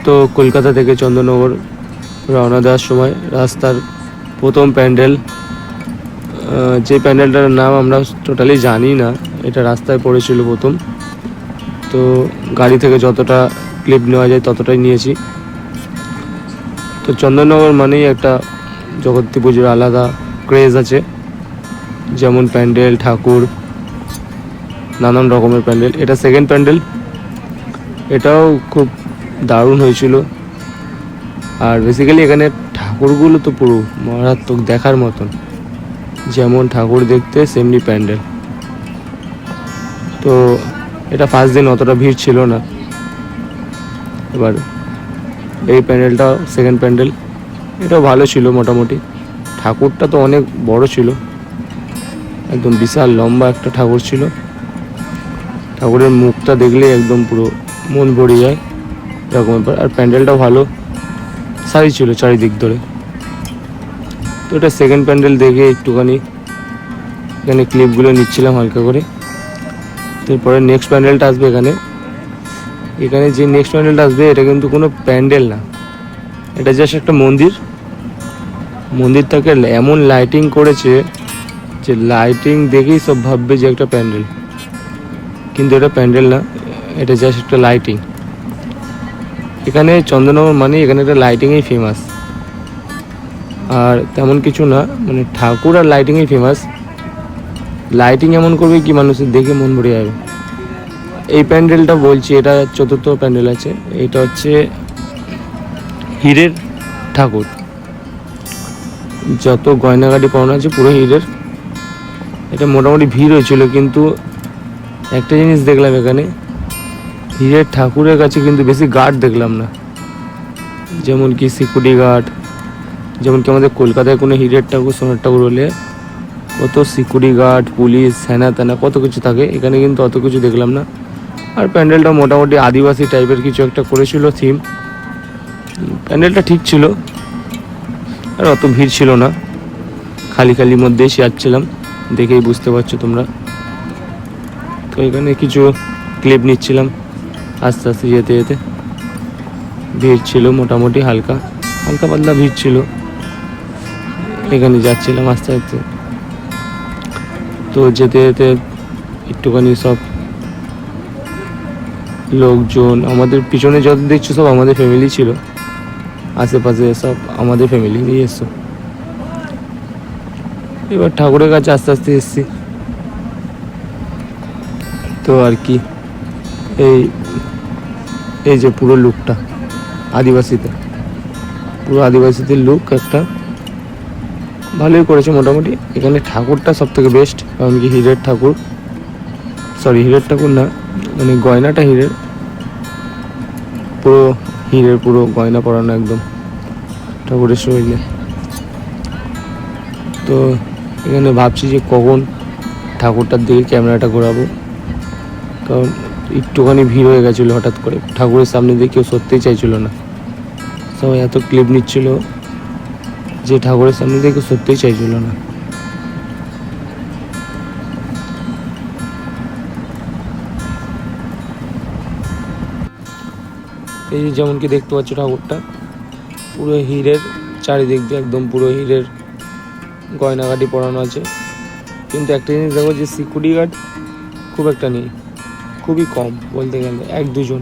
তো কলকাতা থেকে চন্দননগর রওনা দেওয়ার সময় রাস্তার প্রথম প্যান্ডেল, যে প্যান্ডেলটার নাম আমরা টোটালি জানি না, এটা রাস্তায় পড়েছিল প্রথম। তো গাড়ি থেকে যতটা ক্লিপ নেওয়া যায় ততটাই নিয়েছি। তো চন্দননগর মানেই একটা জগদ্ধাত্রী পুজোর আলাদা ক্রেজ আছে, যেমন প্যান্ডেল, ঠাকুর, নানান রকমের প্যান্ডেল। এটা সেকেন্ড প্যান্ডেল, এটাও খুব দারুণ হয়েছিল। আর বেসিক্যালি এখানে ঠাকুরগুলো তো পুরো মারাত্মক, দেখার মতন। যেমন ঠাকুর দেখতে সেমনি প্যান্ডেল। তো এটা ফার্স্ট দিন অতটা ভিড় ছিল না। এবার এই প্যান্ডেলটা সেকেন্ড প্যান্ডেল, এটাও ভালো ছিল মোটামুটি। ঠাকুরটা তো অনেক বড় ছিল, একদম বিশাল লম্বা একটা ঠাকুর ছিল। ঠাকুরের মুখটা দেখলে একদম পুরো মন ভরে যায় এরকম ব্যাপার। আর প্যান্ডেলটাও ভালো সারি ছিল চারিদিক ধরে। তো এটা সেকেন্ড প্যান্ডেল দেখে একটুখানি এখানে ক্লিপগুলো নিচ্ছিলাম হালকা করে। তারপরে নেক্সট প্যান্ডেলটা আসবে এখানে। এখানে যে নেক্সট প্যান্ডেলটা আসবে এটা কিন্তু কোনো প্যান্ডেল না, এটা জাস্ট একটা মন্দির। মন্দিরটাকে এমন লাইটিং করেছে যে লাইটিং দেখেই সব ভাববে যে একটা প্যান্ডেল, কিন্তু এটা প্যান্ডেল না, এটা জাস্ট একটা লাইটিং। এখানে চন্দননগর মানে এখানে একটা লাইটিংয়েই ফেমাস, আর তেমন কিছু না, মানে ঠাকুর আর লাইটিংয়েই ফেমাস। লাইটিং এমন করবে কি মানুষের দেখে মন ভরে যাবে। এই প্যান্ডেলটা বলছি, এটা চতুর্থ প্যান্ডেল আছে। এটা হচ্ছে হীরের ঠাকুর, যত গয়নাগাটি পাওনা আছে পুরো হীরের। এটা মোটামুটি ভিড় হয়েছিল, কিন্তু একটা জিনিস দেখলাম এখানে, হীরের ঠাকুরের কাছে কিন্তু বেশি গার্ড দেখলাম না। যেমন কি সিকিউরিটি গার্ড, যেমন কি আমাদের কলকাতায় কোনো হীরের ঠাকুর, সোনার ঠাকুর হলে কত সিকিউরিটি গার্ড, পুলিশ, হ্যানা ত্যানা কত কিছু থাকে, এখানে কিন্তু অত কিছু দেখলাম না। আর প্যান্ডেলটা মোটামুটি আদিবাসী টাইপের কিছু একটা করেছিল থিম। প্যান্ডেলটা ঠিক ছিল, আর অত ভিড় ছিল না, খালি খালি মধ্যেই যাচ্ছিলাম, দেখেই বুঝতে পারছো তোমরা। তো এখানে কিছু ক্লিপ নিচ্ছিলাম আস্তে আস্তে যেতে যেতে। ভিড় ছিল মোটামুটি, হালকা হালকা পাতলা ভিড় ছিল। এখানে যাচ্ছিলাম আস্তে আস্তে। তো যেতে যেতে একটুখানি সব লোকজন, আমাদের পিছনে যত দেখছো সব আমাদের ফ্যামিলি ছিল, আশেপাশে সব আমাদের ফ্যামিলি নিয়ে এসছো। এবার ঠাকুরের কাছে আস্তে আস্তে এসছি। তো আর কি, এই এই যে পুরো লুকটা আদিবাসীতে, পুরো আদিবাসীদের লুক একটা ভালোই করেছে মোটামুটি। এখানে ঠাকুরটা সব থেকে বেস্ট, কারণ কি হীরের ঠাকুর, সরি হীরের ঠাকুর না, মানে গয়নাটা হীরের, পুরো হীরের পুরো গয়না পরানো একদম ঠাকুরের শরীরে। তো এখানে ভাবছি যে কখন ঠাকুরটার দিকে ক্যামেরাটা ঘোরাবো, কারণ একটুখানি ভিড় হয়ে গেছিলো হঠাৎ করে। ঠাকুরের সামনে দিয়ে কেউ সরতেই চাইছিল না, সবাই এত ক্লিপ নিচ্ছিল যে ঠাকুরের সামনে দিয়ে কেউ সরতেই চাইছিল না। এই যে যেমন কি দেখতে পাচ্ছ ঠাকুরটা পুরো হীরের, চারিদিক দিয়ে একদম পুরো হীরের গয়নাগাটি পরানো আছে। কিন্তু একটা জিনিস দেখো যে সিকিউরিটি গার্ড খুব একটা নেই, খুবই কম, বলতে গেলে 1-2 জন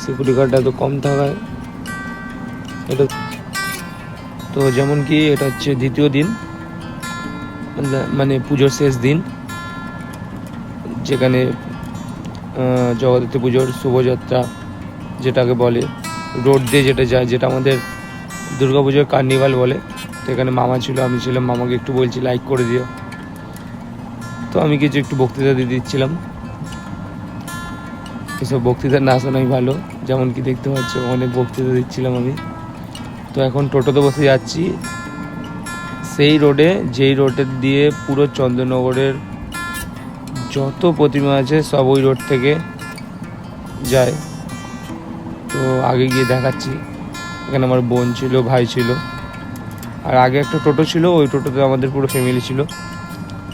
সিকিউরিটি গার্ড এত কম থাকায় এটা। তো যেমন কি এটা হচ্ছে দ্বিতীয় দিন, মানে পুজোর শেষ দিন, যেখানে জগদ্ধাত্রী পুজোর শোভাযাত্রা যেটাকে বলে, রোড দিয়ে যেটা যায়, যেটা আমাদের দুর্গাপুজোর কার্নিভাল বলে। তো এখানে মামা ছিল, আমি ছিলাম, মামাকে একটু বলছি লাইক করে দিও। তো আমি কিছু একটু বক্তৃতা দিয়ে দিচ্ছিলাম। এসব বক্তৃতা না শোনাই ভালো, যেমন কি দেখতে পাচ্ছ অনেক বক্তৃতা দিচ্ছিলাম আমি। তো এখন টোটোতে বসে যাচ্ছি সেই রোডে, যেই রোডের দিয়ে পুরো চন্দননগরের যত প্রতিমা আছে সব ওই রোড থেকে যায়। তো আগে গিয়ে দেখাচ্ছি, এখানে আমার বোন ছিল, ভাই ছিল, আর আগে একটা টোটো ছিল, ওই টোটোতে আমাদের পুরো ফ্যামিলি ছিল,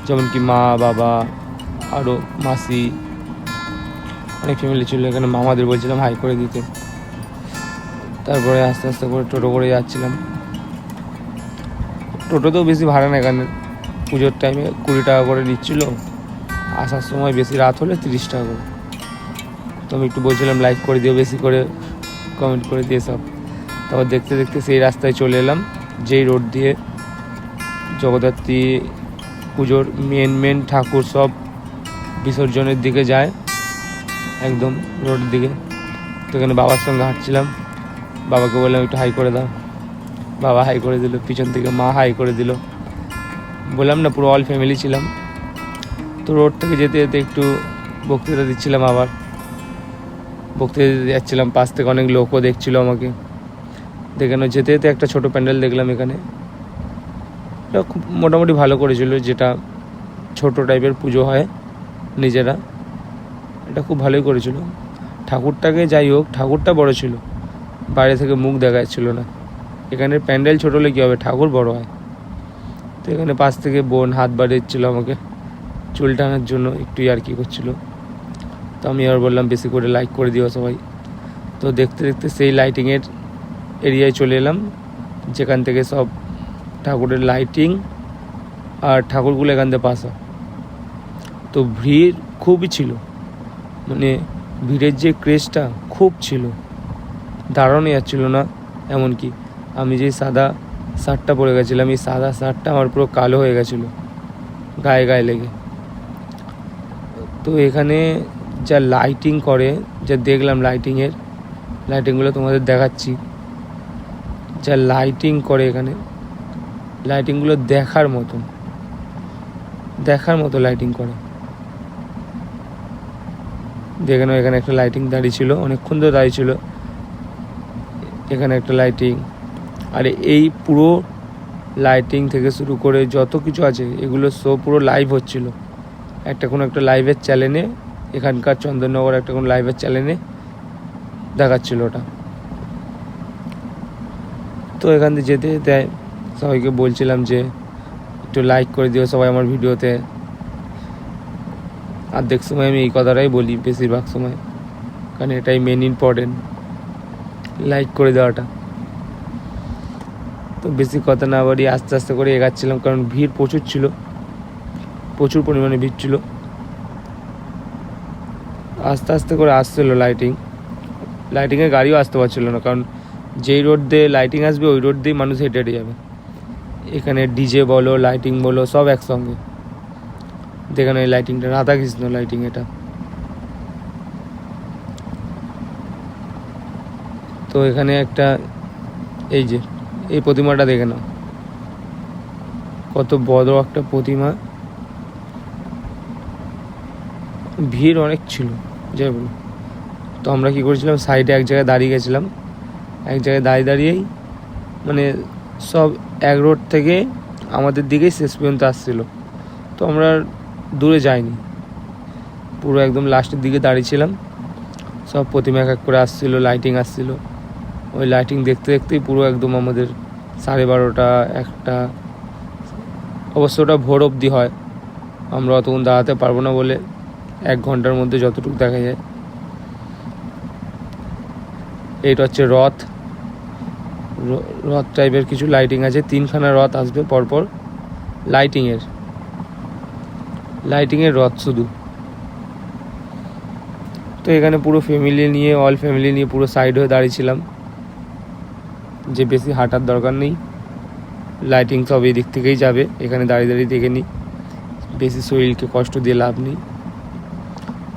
যেমন কি মা, বাবা, আরও মাসি, অনেক ফ্যামিলি ছিল। এখানে মামাদের বলছিলাম হাই করে দিতে। তারপরে আস্তে আস্তে করে টোটো করে যাচ্ছিলাম। টোটোতেও বেশি ভাড়া না, এখানে পুজোর টাইমে 20 টাকা করে নিচ্ছিল, আসার সময় বেশি রাত হলে 30 টাকা করে। তো আমি একটু বলছিলাম লাইক করে দিও, বেশি করে কমেন্ট করে দিয়ে সব। তারপর দেখতে দেখতে সেই রাস্তায় চলে এলাম, যেই রোড দিয়ে জগদ্ধাত্রী পুজোর মেন ঠাকুর সব বিসর্জনের দিকে যায়, একদম রোডের দিকে। তো এখানে বাবার সঙ্গে হাঁটছিলাম, বাবাকে বললাম একটু হাই করে দাও, বাবা হাই করে দিল, পিছন থেকে মা হাই করে দিল। বললাম না পুরো অল ফ্যামিলি ছিলাম। তো রোড থেকে যেতে যেতে একটু বক্তৃতা দিচ্ছিলাম, আবার বক্তৃতা দিতে যাচ্ছিলাম, পাশ থেকে অনেক লোকও দেখছিল আমাকে। দেখানো যেতে যেতে একটা ছোট প্যান্ডেল দেখলাম এখানে, এটা খুব মোটামুটি ভালো করেছিল, যেটা ছোট টাইপের পুজো হয় নিজেরা, এটা খুব ভালোই করেছিল। ঠাকুরটাকে যাই হোক, ঠাকুরটা বড় ছিল, বাইরে থেকে মুখ দেখা যাচ্ছিল না। এখানে প্যান্ডেল ছোট হলে কী হবে, ঠাকুর বড় হয়। তো এখানে পাশ থেকে বোন হাত বাড়িয়েছিল আমাকে চুল টানার জন্য, একটু ইয়ার্কি করছিল। তো আমি আর বললাম বেশি করে লাইক করে দিও সবাই। তো দেখতে দেখতে সেই লাইটিংয়ের এরিয়ায় চলে এলাম, যেখান থেকে সব ঠাকুরের লাইটিং আর ঠাকুরগুলো এখান থেকে পাস হয়। তো ভিড় খুবই ছিল, মানে ভিড়ের যে ক্রেজটা খুব ছিল, দাঁড়ানো যাচ্ছিল না। এমনকি আমি যে সাদা শার্টটা পরে গেছিলাম, এই সাদা শার্টটা আমার পুরো কালো হয়ে গেছিলো গায়ে লেগে। তো এখানে যা লাইটিং করে, যা দেখলাম লাইটিংগুলো তোমাদের দেখাচ্ছি, যা লাইটিং করে এখানে, লাইটিংগুলো দেখার মতো লাইটিং করে। দেখে নাও, এখানে একটা লাইটিং দাঁড়িয়ে ছিল, অনেকক্ষণ ধরে দাঁড়িয়ে ছিল, এখানে একটা লাইটিং। আর এই পুরো লাইটিং থেকে শুরু করে যত কিছু আছে, এগুলো সব পুরো লাইভ হচ্ছিল। কোনো একটা লাইভের চ্যানেলে, এখানকার চন্দননগর একটা কোনো লাইভের চ্যানেলে দেখাচ্ছিল ওটা। তো এখান থেকে যেতে যেতে সবাইকে বলছিলাম যে একটু লাইক করে দিও সবাই আমার ভিডিওতে। অর্ধেক সময় আমি এই কথাটাই বলি, বেশিরভাগ সময়, কারণ এটাই মেন ইম্পর্টেন্ট, লাইক করে দেওয়াটা। তো বেশি কথা না বাড়ি আস্তে আস্তে করে এগাচ্ছিলাম, কারণ ভিড় প্রচুর ছিল, প্রচুর পরিমাণে ভিড় ছিল। আস্তে আস্তে করে আসছিলো লাইটিংয়ের গাড়িও আসতে পারছিল না, কারণ যেই রোড দিয়ে লাইটিং আসবে ওই রোড দিয়েই মানুষ হেঁটে হেঁটে যাবে। এখানে ডিজে বলো, লাইটিং বলো, সব একসঙ্গে। দেখেন এই লাইটিংটা, রাধাকৃষ্ণ লাইটিং এটা। তো এখানে একটা এই প্রতিমাটা দেখে নাও, কত বড় একটা প্রতিমা। ভিড় অনেক ছিল যাই বলো। তো আমরা কী করেছিলাম, সাইডে এক জায়গায় দাঁড়িয়ে গেছিলাম, এক জায়গায় দাঁড়িয়েই মানে সব এক রোড থেকে আমাদের দিকেই শেষ পর্যন্ত আসছিলো। তো আমরা দূরে যাইনি, পুরো একদম লাস্টের দিকে দাঁড়িয়েছিলাম। সব প্রতিমা এক এক করে আসছিলো, লাইটিং আসছিলো। ওই লাইটিং দেখতে দেখতেই পুরো একদম আমাদের 12:30, 1টা, অবশ্য ওটা ভোর অবধি হয়, আমরা অতক্ষণ দাঁড়াতে পারবো না বলে 1 ঘন্টার মধ্যে যতটুকু দেখা যায়। এইটা হচ্ছে রথ টাইপের কিছু লাইটিং আছে, 3খানা রথ আসবে পরপর, লাইটিংয়ের রথ শুধু। তো এখানে পুরো অল ফ্যামিলি নিয়ে পুরো সাইড হয়ে দাঁড়িয়েছিলাম, যে বেশি হাঁটার দরকার নেই, লাইটিং সব এই দিক থেকেই যাবে, এখানে দাঁড়িয়ে দাঁড়িয়ে দেখে নিই, বেশি শরীরকে কষ্ট দিয়ে লাভ নেই।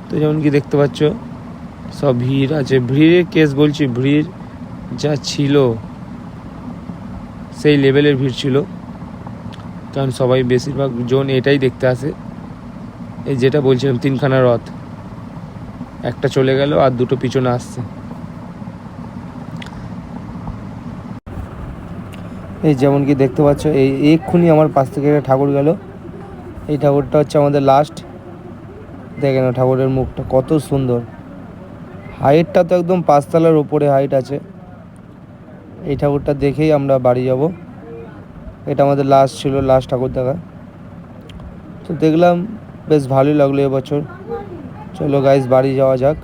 তো যেমন কি দেখতে পাচ্ছ সব ভিড় আছে, ভিড়ের কেস বলছি, ভিড় যা ছিল সেই লেভেলের ভিড় ছিল, কারণ সবাই বেশিরভাগ জন এটাই দেখতে আসে। এই যেটা বলছিলাম 3খানা রথ, একটা চলে গেল আর 2টো পিছনে আসছে। এই যেমন কি দেখতে পাচ্ছ, এই এক্ষুনি আমার পাশ থেকে একটা ঠাকুর গেল, এই ঠাকুরটা হচ্ছে আমাদের লাস্ট। দেখে না ঠাকুরের মুখটা কত সুন্দর, হাইটটা তো একদম 5 তলার উপরে হাইট আছে। এই ঠাকুরটা দেখেই আমরা বাড়ি যাব, এটা আমাদের লাস্ট ছিল, লাস্ট ঠাকুর দেখা। তো দেখলাম বেশ ভালোই লাগলো এবছর। চলো গাইস বাড়ি যাওয়া যাক।